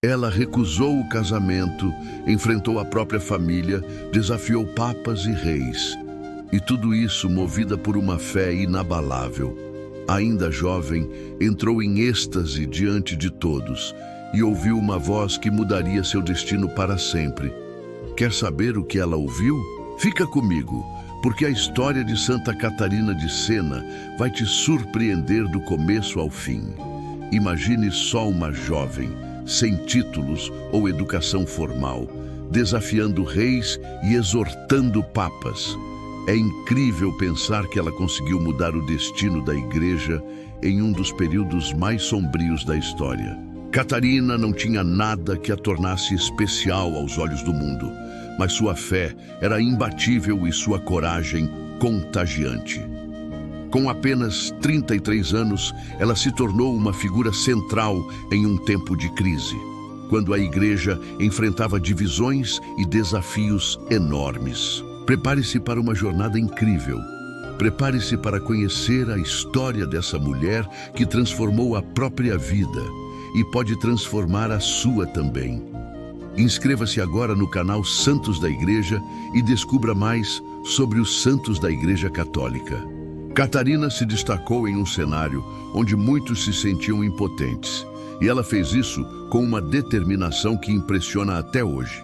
Ela recusou o casamento, enfrentou a própria família, desafiou papas e reis. E tudo isso movida por uma fé inabalável. Ainda jovem, entrou em êxtase diante de todos e ouviu uma voz que mudaria seu destino para sempre. Quer saber o que ela ouviu? Fica comigo, porque a história de Santa Catarina de Sena vai te surpreender do começo ao fim. Imagine só uma jovem, sem títulos ou educação formal, desafiando reis e exortando papas. É incrível pensar que ela conseguiu mudar o destino da igreja em um dos períodos mais sombrios da história. Catarina não tinha nada que a tornasse especial aos olhos do mundo, mas sua fé era imbatível e sua coragem contagiante. Com apenas 33 anos, ela se tornou uma figura central em um tempo de crise, quando a igreja enfrentava divisões e desafios enormes. Prepare-se para uma jornada incrível. Prepare-se para conhecer a história dessa mulher que transformou a própria vida e pode transformar a sua também. Inscreva-se agora no canal Santos da Igreja e descubra mais sobre os santos da Igreja Católica. Catarina se destacou em um cenário onde muitos se sentiam impotentes, e ela fez isso com uma determinação que impressiona até hoje.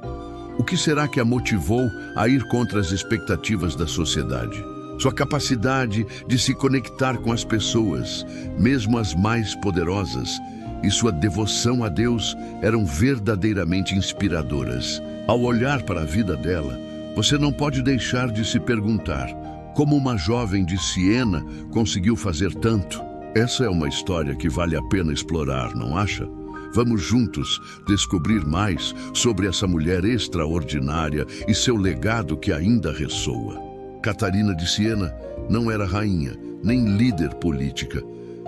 O que será que a motivou a ir contra as expectativas da sociedade? Sua capacidade de se conectar com as pessoas, mesmo as mais poderosas, e sua devoção a Deus eram verdadeiramente inspiradoras. Ao olhar para a vida dela, você não pode deixar de se perguntar como uma jovem de Siena conseguiu fazer tanto. Essa é uma história que vale a pena explorar, não acha? Vamos juntos descobrir mais sobre essa mulher extraordinária e seu legado que ainda ressoa. Catarina de Siena não era rainha, nem líder política,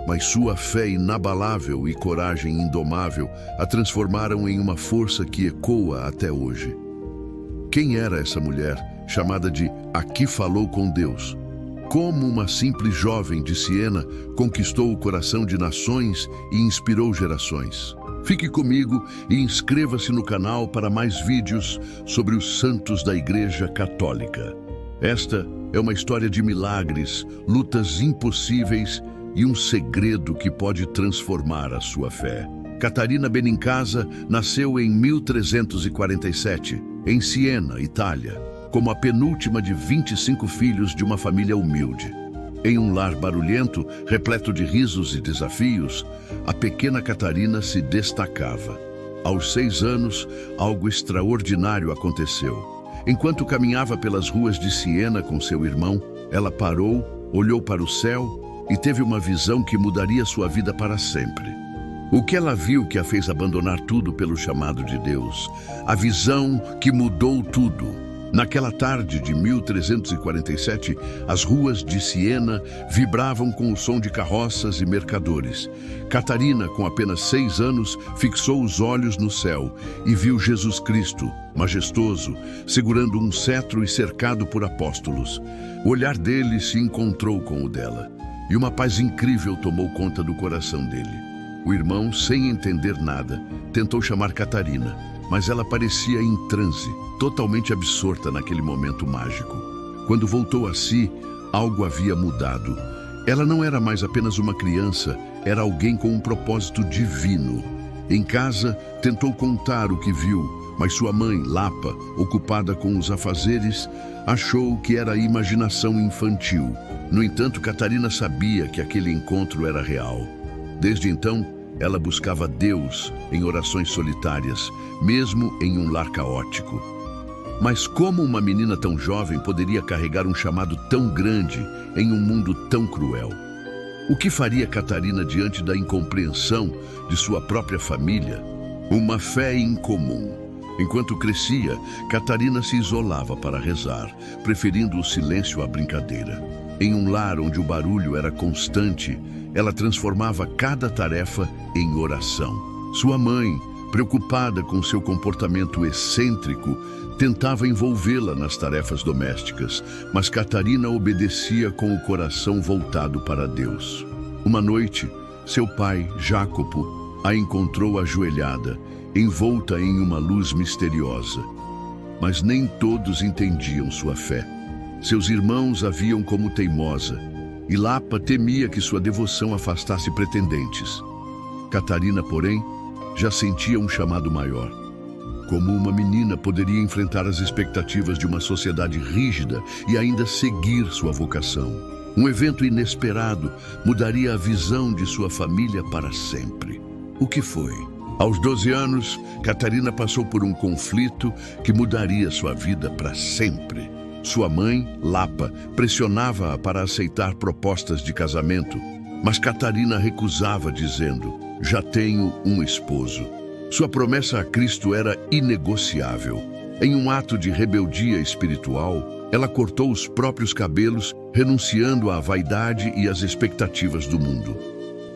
mas sua fé inabalável e coragem indomável a transformaram em uma força que ecoa até hoje. Quem era essa mulher, chamada de "A que falou com Deus"? Como uma simples jovem de Siena conquistou o coração de nações e inspirou gerações? Fique comigo e inscreva-se no canal para mais vídeos sobre os santos da Igreja Católica. Esta é uma história de milagres, lutas impossíveis e um segredo que pode transformar a sua fé. Catarina Benincasa nasceu em 1347, em Siena, Itália, como a penúltima de 25 filhos de uma família humilde. Em um lar barulhento, repleto de risos e desafios, a pequena Catarina se destacava. Aos 6 anos, algo extraordinário aconteceu. Enquanto caminhava pelas ruas de Siena com seu irmão, ela parou, olhou para o céu e teve uma visão que mudaria sua vida para sempre. O que ela viu que a fez abandonar tudo pelo chamado de Deus? A visão que mudou tudo. Naquela tarde de 1347, as ruas de Siena vibravam com o som de carroças e mercadores. Catarina, com apenas 6 anos, fixou os olhos no céu e viu Jesus Cristo, majestoso, segurando um cetro e cercado por apóstolos. O olhar dele se encontrou com o dela, e uma paz incrível tomou conta do coração dele. O irmão, sem entender nada, tentou chamar Catarina, mas ela parecia em transe, totalmente absorta naquele momento mágico. Quando voltou a si, algo havia mudado. Ela não era mais apenas uma criança, era alguém com um propósito divino. Em casa, tentou contar o que viu, mas sua mãe, Lapa, ocupada com os afazeres, achou que era imaginação infantil. No entanto, Catarina sabia que aquele encontro era real. Desde então, ela buscava Deus em orações solitárias, mesmo em um lar caótico. Mas como uma menina tão jovem poderia carregar um chamado tão grande em um mundo tão cruel? O que faria Catarina diante da incompreensão de sua própria família? Uma fé incomum. Enquanto crescia, Catarina se isolava para rezar, preferindo o silêncio à brincadeira. Em um lar onde o barulho era constante, ela transformava cada tarefa em oração. Sua mãe, preocupada com seu comportamento excêntrico, tentava envolvê-la nas tarefas domésticas, mas Catarina obedecia com o coração voltado para Deus. Uma noite, seu pai, Jacopo, a encontrou ajoelhada envolta em uma luz misteriosa. Mas nem todos entendiam sua fé. Seus irmãos a viam como teimosa, e Lapa temia que sua devoção afastasse pretendentes. Catarina, porém, já sentia um chamado maior. Como uma menina poderia enfrentar as expectativas de uma sociedade rígida e ainda seguir sua vocação? Um evento inesperado mudaria a visão de sua família para sempre. O que foi? Aos 12 anos, Catarina passou por um conflito que mudaria sua vida para sempre. Sua mãe, Lapa, pressionava-a para aceitar propostas de casamento, mas Catarina recusava, dizendo: "Já tenho um esposo." Sua promessa a Cristo era inegociável. Em um ato de rebeldia espiritual, ela cortou os próprios cabelos, renunciando à vaidade e às expectativas do mundo.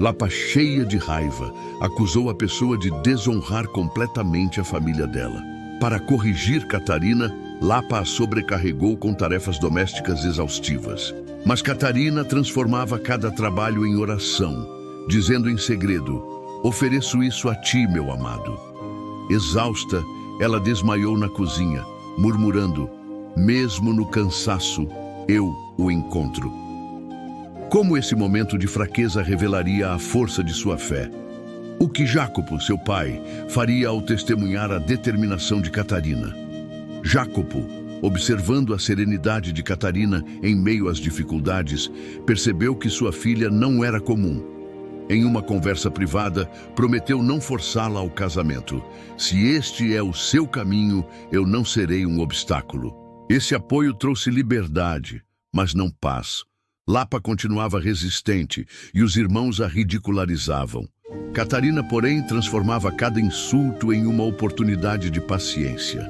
Lapa, cheia de raiva, acusou a pessoa de desonrar completamente a família dela. Para corrigir Catarina, Lapa a sobrecarregou com tarefas domésticas exaustivas. Mas Catarina transformava cada trabalho em oração, dizendo em segredo: "Ofereço isso a ti, meu amado." Exausta, ela desmaiou na cozinha, murmurando: "Mesmo no cansaço, eu o encontro." Como esse momento de fraqueza revelaria a força de sua fé? O que Jácopo, seu pai, faria ao testemunhar a determinação de Catarina? Jácopo, observando a serenidade de Catarina em meio às dificuldades, percebeu que sua filha não era comum. Em uma conversa privada, prometeu não forçá-la ao casamento. "Se este é o seu caminho, eu não serei um obstáculo." Esse apoio trouxe liberdade, mas não paz. Lapa continuava resistente e os irmãos a ridicularizavam. Catarina, porém, transformava cada insulto em uma oportunidade de paciência.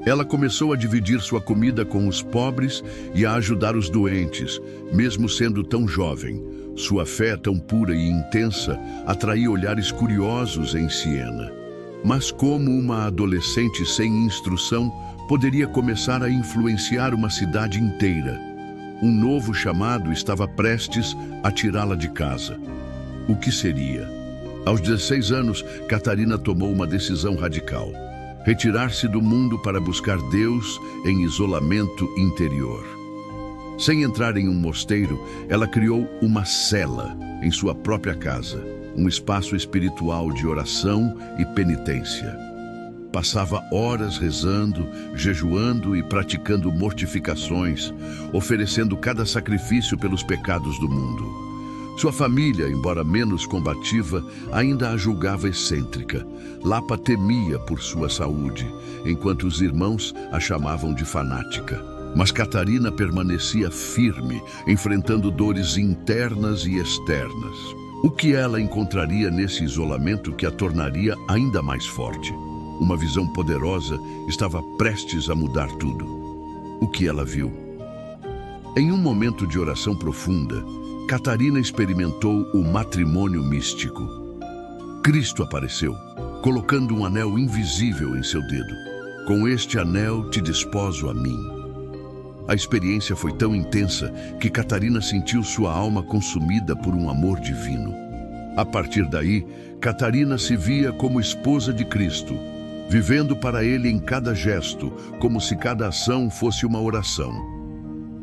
Ela começou a dividir sua comida com os pobres e a ajudar os doentes, mesmo sendo tão jovem. Sua fé, tão pura e intensa, atraía olhares curiosos em Siena. Mas como uma adolescente sem instrução poderia começar a influenciar uma cidade inteira? Um novo chamado estava prestes a tirá-la de casa. O que seria? Aos 16 anos, Catarina tomou uma decisão radical: retirar-se do mundo para buscar Deus em isolamento interior. Sem entrar em um mosteiro, ela criou uma cela em sua própria casa, um espaço espiritual de oração e penitência. Passava horas rezando, jejuando e praticando mortificações, oferecendo cada sacrifício pelos pecados do mundo. Sua família, embora menos combativa, ainda a julgava excêntrica. Lapa temia por sua saúde, enquanto os irmãos a chamavam de fanática. Mas Catarina permanecia firme, enfrentando dores internas e externas. O que ela encontraria nesse isolamento que a tornaria ainda mais forte? Uma visão poderosa estava prestes a mudar tudo. O que ela viu? Em um momento de oração profunda, Catarina experimentou o matrimônio místico. Cristo apareceu, colocando um anel invisível em seu dedo. "Com este anel te desposo a mim." A experiência foi tão intensa que Catarina sentiu sua alma consumida por um amor divino. A partir daí, Catarina se via como esposa de Cristo, vivendo para ele em cada gesto, como se cada ação fosse uma oração.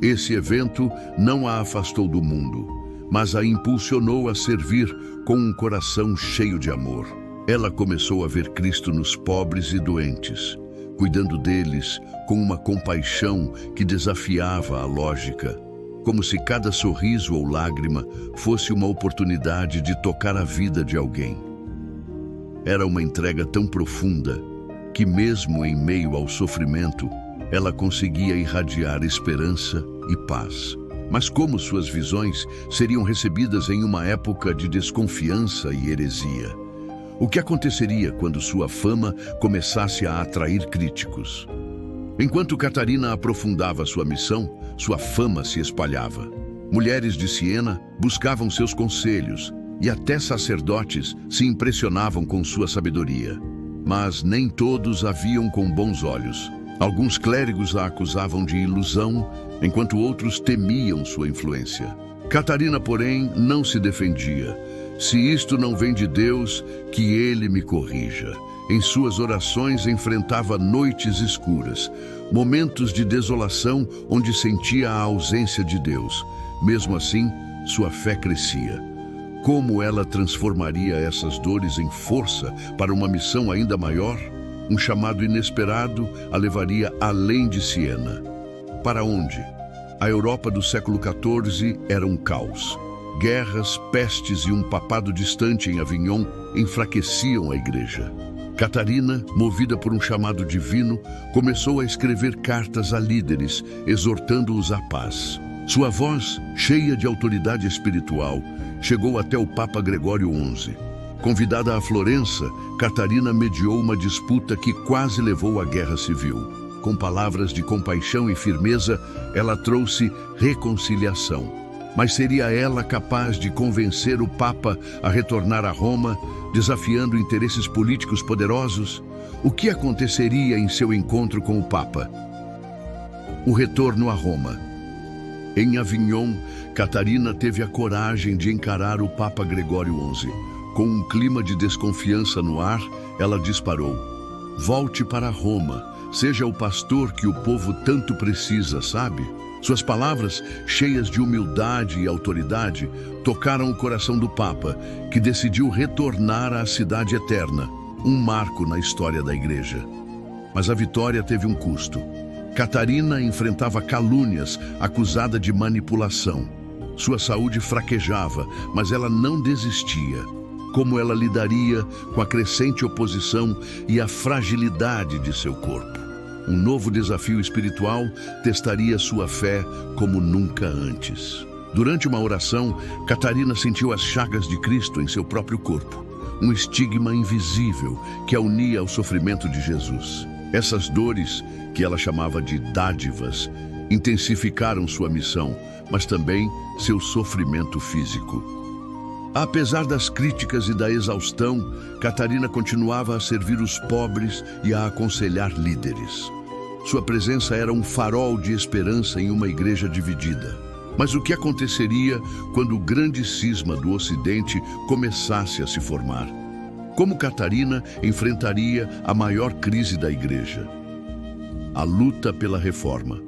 Esse evento não a afastou do mundo, mas a impulsionou a servir com um coração cheio de amor. Ela começou a ver Cristo nos pobres e doentes, cuidando deles com uma compaixão que desafiava a lógica, como se cada sorriso ou lágrima fosse uma oportunidade de tocar a vida de alguém. Era uma entrega tão profunda que, mesmo em meio ao sofrimento, ela conseguia irradiar esperança e paz. Mas como suas visões seriam recebidas em uma época de desconfiança e heresia? O que aconteceria quando sua fama começasse a atrair críticos? Enquanto Catarina aprofundava sua missão, sua fama se espalhava. Mulheres de Siena buscavam seus conselhos e até sacerdotes se impressionavam com sua sabedoria. Mas nem todos a viam com bons olhos. Alguns clérigos a acusavam de ilusão, enquanto outros temiam sua influência. Catarina, porém, não se defendia. "Se isto não vem de Deus, que ele me corrija." Em suas orações enfrentava noites escuras, momentos de desolação onde sentia a ausência de Deus. Mesmo assim, sua fé crescia. Como ela transformaria essas dores em força para uma missão ainda maior? Um chamado inesperado a levaria além de Siena. Para onde? A Europa do século XIV era um caos. Guerras, pestes e um papado distante em Avignon enfraqueciam a igreja. Catarina, movida por um chamado divino, começou a escrever cartas a líderes, exortando-os à paz. Sua voz, cheia de autoridade espiritual, chegou até o Papa Gregório XI. Convidada a Florença, Catarina mediou uma disputa que quase levou à guerra civil. Com palavras de compaixão e firmeza, ela trouxe reconciliação. Mas seria ela capaz de convencer o Papa a retornar a Roma, desafiando interesses políticos poderosos? O que aconteceria em seu encontro com o Papa? O retorno a Roma. Em Avignon, Catarina teve a coragem de encarar o Papa Gregório XI. Com um clima de desconfiança no ar, ela disparou: "Volte para Roma, seja o pastor que o povo tanto precisa, sabe?" Suas palavras, cheias de humildade e autoridade, tocaram o coração do Papa, que decidiu retornar à cidade eterna, um marco na história da igreja. Mas a vitória teve um custo. Catarina enfrentava calúnias, acusada de manipulação. Sua saúde fraquejava, mas ela não desistia. Como ela lidaria com a crescente oposição e a fragilidade de seu corpo? Um novo desafio espiritual testaria sua fé como nunca antes. Durante uma oração, Catarina sentiu as chagas de Cristo em seu próprio corpo, um estigma invisível que a unia ao sofrimento de Jesus. Essas dores, que ela chamava de dádivas, intensificaram sua missão, mas também seu sofrimento físico. Apesar das críticas e da exaustão, Catarina continuava a servir os pobres e a aconselhar líderes. Sua presença era um farol de esperança em uma igreja dividida. Mas o que aconteceria quando o grande cisma do Ocidente começasse a se formar? Como Catarina enfrentaria a maior crise da igreja? A luta pela reforma.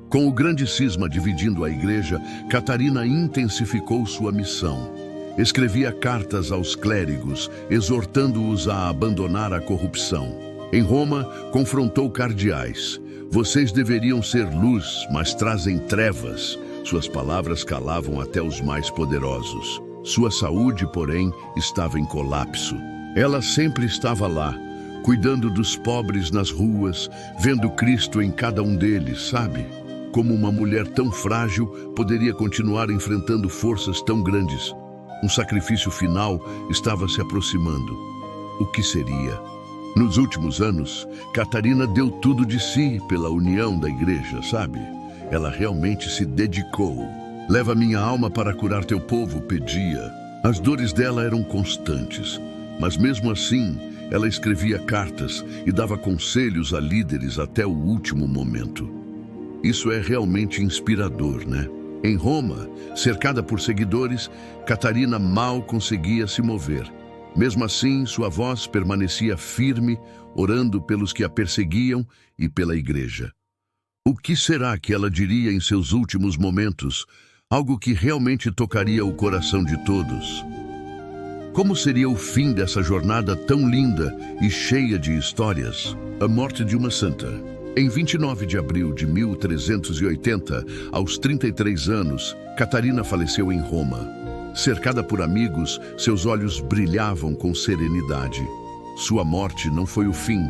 Com o grande cisma dividindo a igreja, Catarina intensificou sua missão. Escrevia cartas aos clérigos, exortando-os a abandonar a corrupção. Em Roma, confrontou cardeais. "Vocês deveriam ser luz, mas trazem trevas." Suas palavras calavam até os mais poderosos. Sua saúde, porém, estava em colapso. Ela sempre estava lá, cuidando dos pobres nas ruas, vendo Cristo em cada um deles, sabe? Como uma mulher tão frágil poderia continuar enfrentando forças tão grandes? Um sacrifício final estava se aproximando. O que seria? Nos últimos anos, Catarina deu tudo de si pela união da igreja, sabe? Ela realmente se dedicou. "Leva minha alma para curar teu povo", pedia. As dores dela eram constantes, mas mesmo assim, ela escrevia cartas e dava conselhos a líderes até o último momento. Isso é realmente inspirador, né? Em Roma, cercada por seguidores, Catarina mal conseguia se mover. Mesmo assim, sua voz permanecia firme, orando pelos que a perseguiam e pela igreja. O que será que ela diria em seus últimos momentos? Algo que realmente tocaria o coração de todos. Como seria o fim dessa jornada tão linda e cheia de histórias? A morte de uma santa. Em 29 de abril de 1380, aos 33 anos, Catarina faleceu em Roma. Cercada por amigos, seus olhos brilhavam com serenidade. Sua morte não foi o fim,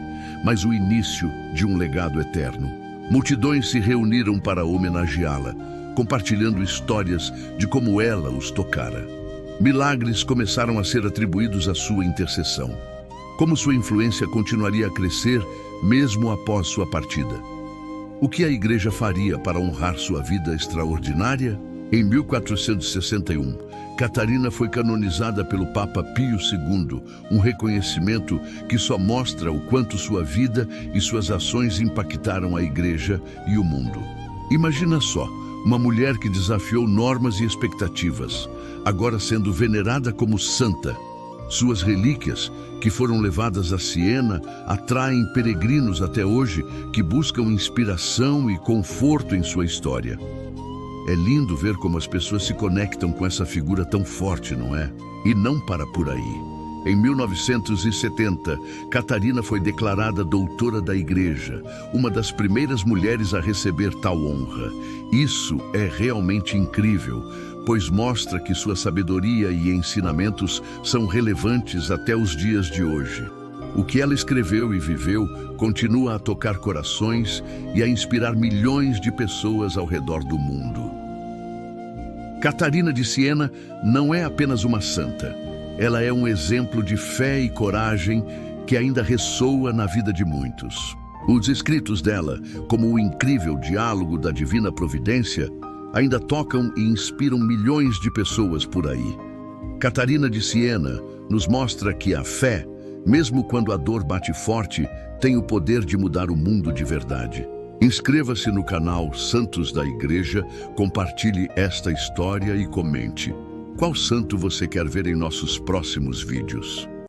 mas o início de um legado eterno. Multidões se reuniram para homenageá-la, compartilhando histórias de como ela os tocara. Milagres começaram a ser atribuídos à sua intercessão. Como sua influência continuaria a crescer mesmo após sua partida? O que a igreja faria para honrar sua vida extraordinária? Em 1461, Catarina foi canonizada pelo Papa Pio II, um reconhecimento que só mostra o quanto sua vida e suas ações impactaram a igreja e o mundo. Imagina só, uma mulher que desafiou normas e expectativas, agora sendo venerada como santa. Suas relíquias, que foram levadas a Siena, atraem peregrinos até hoje que buscam inspiração e conforto em sua história. É lindo ver como as pessoas se conectam com essa figura tão forte, não é? E não para por aí. Em 1970, Catarina foi declarada doutora da Igreja, uma das primeiras mulheres a receber tal honra. Isso é realmente incrível, pois mostra que sua sabedoria e ensinamentos são relevantes até os dias de hoje. O que ela escreveu e viveu continua a tocar corações e a inspirar milhões de pessoas ao redor do mundo. Catarina de Siena não é apenas uma santa. Ela é um exemplo de fé e coragem que ainda ressoa na vida de muitos. Os escritos dela, como o incrível Diálogo da Divina Providência, ainda tocam e inspiram milhões de pessoas por aí. Catarina de Siena nos mostra que a fé, mesmo quando a dor bate forte, tem o poder de mudar o mundo de verdade. Inscreva-se no canal Santos da Igreja, compartilhe esta história e comente. Qual santo você quer ver em nossos próximos vídeos?